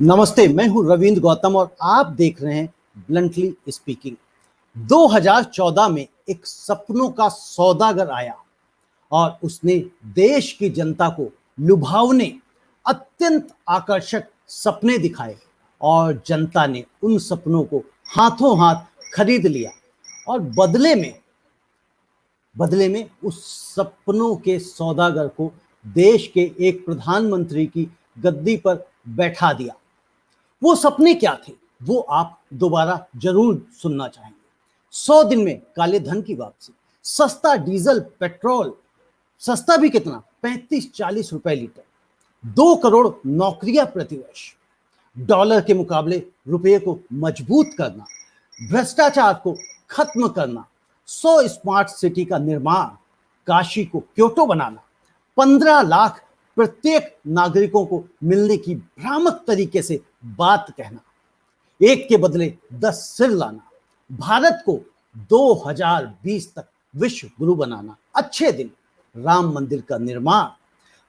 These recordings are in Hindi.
नमस्ते, मैं हूं रविंद्र गौतम और आप देख रहे हैं ब्लंटली स्पीकिंग। 2014 में एक सपनों का सौदागर आया और उसने देश की जनता को लुभावने, अत्यंत आकर्षक सपने दिखाए और जनता ने उन सपनों को हाथों हाथ खरीद लिया और बदले में उस सपनों के सौदागर को देश के एक प्रधानमंत्री की गद्दी पर बैठा दिया। वो सपने क्या थे वो आप दोबारा जरूर सुनना चाहेंगे। 100 दिन में काले धन की वापसी, सस्ता डीजल पेट्रोल, सस्ता भी कितना, 35-40 रुपए लीटर, 2 करोड़ नौकरियां प्रतिवर्ष, डॉलर के मुकाबले रुपये को मजबूत करना, भ्रष्टाचार को खत्म करना, 100 स्मार्ट सिटी का निर्माण, काशी को क्योटो बनाना, 15 लाख प्रत्येक नागरिकों को मिलने की भ्रामक तरीके से बात कहना, एक के बदले 10 सिर लाना, भारत को 2020 तक विश्व गुरु बनाना, अच्छे दिन, राम मंदिर का निर्माण,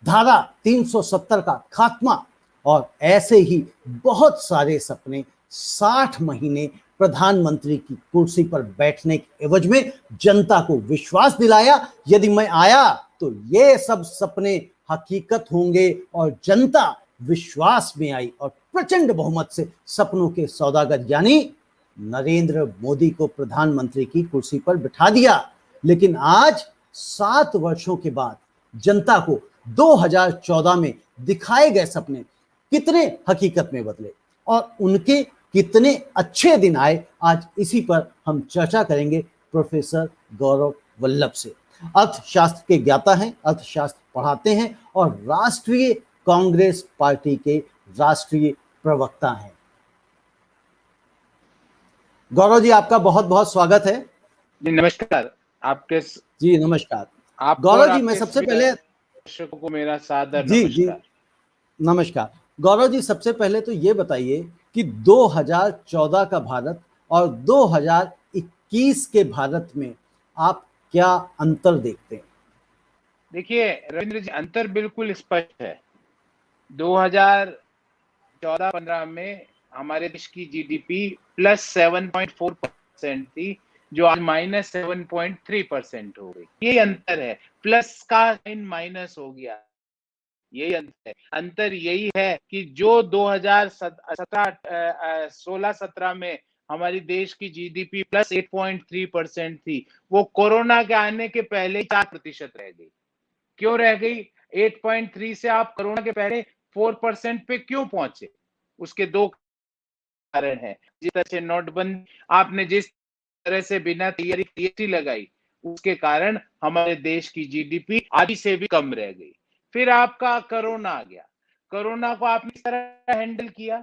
धारा 370 का खात्मा और ऐसे ही बहुत सारे सपने 60 महीने प्रधानमंत्री की कुर्सी पर बैठने के एवज में जनता को विश्वास दिलाया यदि मैं आया तो ये सब सपने हकीकत होंगे और जनता विश्वास में आई और प्रचंड बहुमत से सपनों के सौदागर यानी नरेंद्र मोदी को प्रधानमंत्री की कुर्सी पर बिठा दिया। लेकिन आज 7 वर्षों के बाद जनता को 2014 में दिखाए गए सपने कितने हकीकत में बदले और उनके कितने अच्छे दिन आए, आज इसी पर हम चर्चा करेंगे प्रोफेसर गौरव वल्लभ से। अर्थशास्त्र के ज्ञाता हैं, अर्थशास्त्र पढ़ाते हैं और राष्ट्रीय कांग्रेस पार्टी के राष्ट्रीय प्रवक्ता हैं। गौरव जी, आपका बहुत बहुत स्वागत है। जी नमस्कार। आपके जी नमस्कार। गौरव जी, मैं सबसे पहले दर्शकों को मेरा सादर नमस्कार। नमस्कार गौरव जी, सबसे पहले तो ये बताइए कि 2014 का भारत और 2021 के भारत में आप क्या अंतर देखते हैं? देखिए रविंद्र जी, अंतर बिल्कुल स्पष्ट है। 2014-15 में हमारे देश की जीडीपी प्लस 7.4% थी, जो आज -7.3% हो गई। ये अंतर है, प्लस का साइन माइनस हो गया, यही अंतर है। अंतर यही है कि जो 2016-17 में हमारी देश की जीडीपी प्लस 8.3% थी, वो कोरोना के आने के पहले 4% रह गई। क्यों रह गई? 8.3 से आप कोरोना के पहले 4% पे क्यों पहुंचे? उसके 2 कारण है। जिस तरह से नोटबंदी, आपने जिस तरह से बिना तैयारी जीएसटी लगाई, उसके कारण हमारे देश की जीडीपी आधी से भी कम रह गई। फिर आपका कोरोना आ गया। कोरोना को आपने इस तरह हैंडल किया,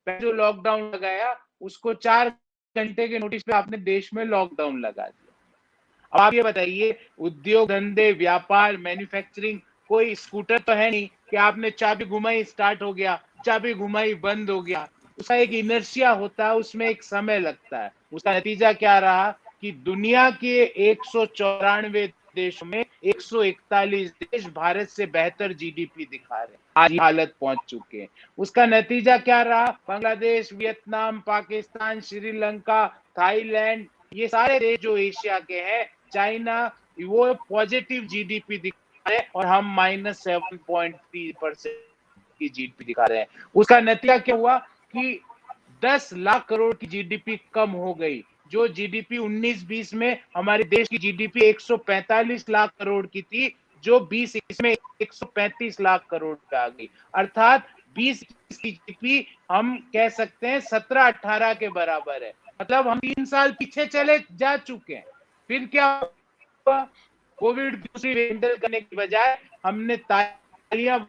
पहले जो लॉकडाउन लगाया उसको 4 घंटे के नोटिस पे आपने देश में लॉकडाउन लगा दिया। अब आप ये बताइए, उद्योग धंधे, व्यापार, मैन्युफैक्चरिंग, कोई स्कूटर तो है नहीं कि आपने चाबी घुमाई स्टार्ट हो गया, चाबी घुमाई बंद हो गया। उसका एक इनर्शिया होता है, उसमें एक समय लगता है। उसका नतीजा क्या रहा कि दुनिया के 194 देशों में 141 देश भारत से बेहतर जीडीपी दिखा रहे हैं, आज हालत पहुंच चुके हैं। उसका नतीजा क्या रहा? बांग्लादेश, वियतनाम, पाकिस्तान, श्रीलंका, थाईलैंड, ये सारे देश जो एशिया के हैं, चाइना, वो पॉजिटिव जीडीपी दिखा रहे हैं और हम -7.3% की जीडीपी दिखा रहे हैं। उसका नतीजा क्या हुआ कि 10 लाख करोड़ की जीडीपी कम हो गई। जो जीडीपी 19-20 में हमारे देश की जीडीपी 145 लाख करोड़ की थी, जो 20-21 में 135 लाख करोड़ पे आ गई। अर्थात 20-21 की जीडीपी हम कह सकते हैं 17-18 के बराबर है। मतलब हम 3 साल पीछे चले जा चुके हैं। फिर क्या हुआ? कोविड दूसरी हैंडल करने की बजाय हमने तालियां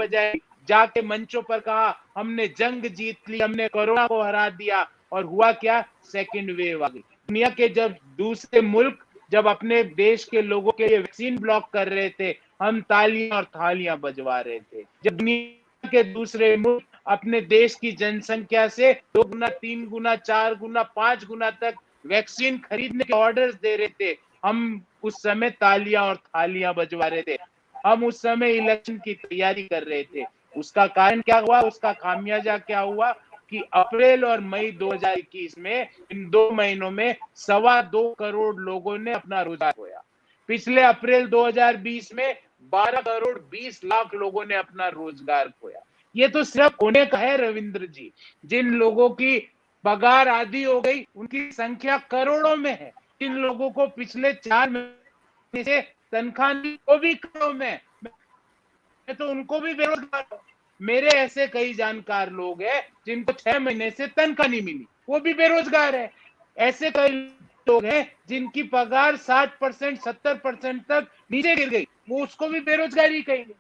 बजाई, जाके मंचों पर कहा हमने जंग जीत ली, हमने कोरोना को हरा दिया। और हुआ क्या? सेकंड वेव आ गई। दुनिया के जब दूसरे मुल्क जब अपने देश के लोगों के लिए वैक्सीन ब्लॉक कर रहे थे, हम तालियां और थालियां बजवा रहे थे। जब दुनिया के दूसरे मुल्क अपने देश की जनसंख्या से 2 गुना, 3 गुना, 4 गुना, 5 गुना तक वैक्सीन खरीदने के ऑर्डर्स दे रहे थे, हम उस समय तालियां और थालियां बजवा रहे थे। हम उस समय इलेक्शन की तैयारी कर रहे थे। उसका कारण क्या हुआ, उसका खामियाजा क्या हुआ कि अप्रैल और मई 2021 में इन 2 महीनों में 2.25 करोड़ लोगों ने अपना रोजगार खोया। पिछले अप्रैल 2020 में 12 करोड़ 20 लाख लोगों ने अपना रोजगार खोया। ये तो सिर्फ होने का है रविंद्र जी। जिन लोगों की पगार आधी हो गई उनकी संख्या करोड़ों में है। जिन लोगों को पिछले 4 महीने से तनख्वाह नहीं, वो भी करोड़ों में, मैं तो उनको भी बेरोजगार हूं। मेरे ऐसे कई जानकार लोग हैं जिनको 6 महीने से तनख्वाह नहीं मिली, वो भी बेरोजगार है। ऐसे कई लोग हैं जिनकी पगार 60% 70% तक नीचे गिर गई, वो उसको भी बेरोजगारी कहेंगे।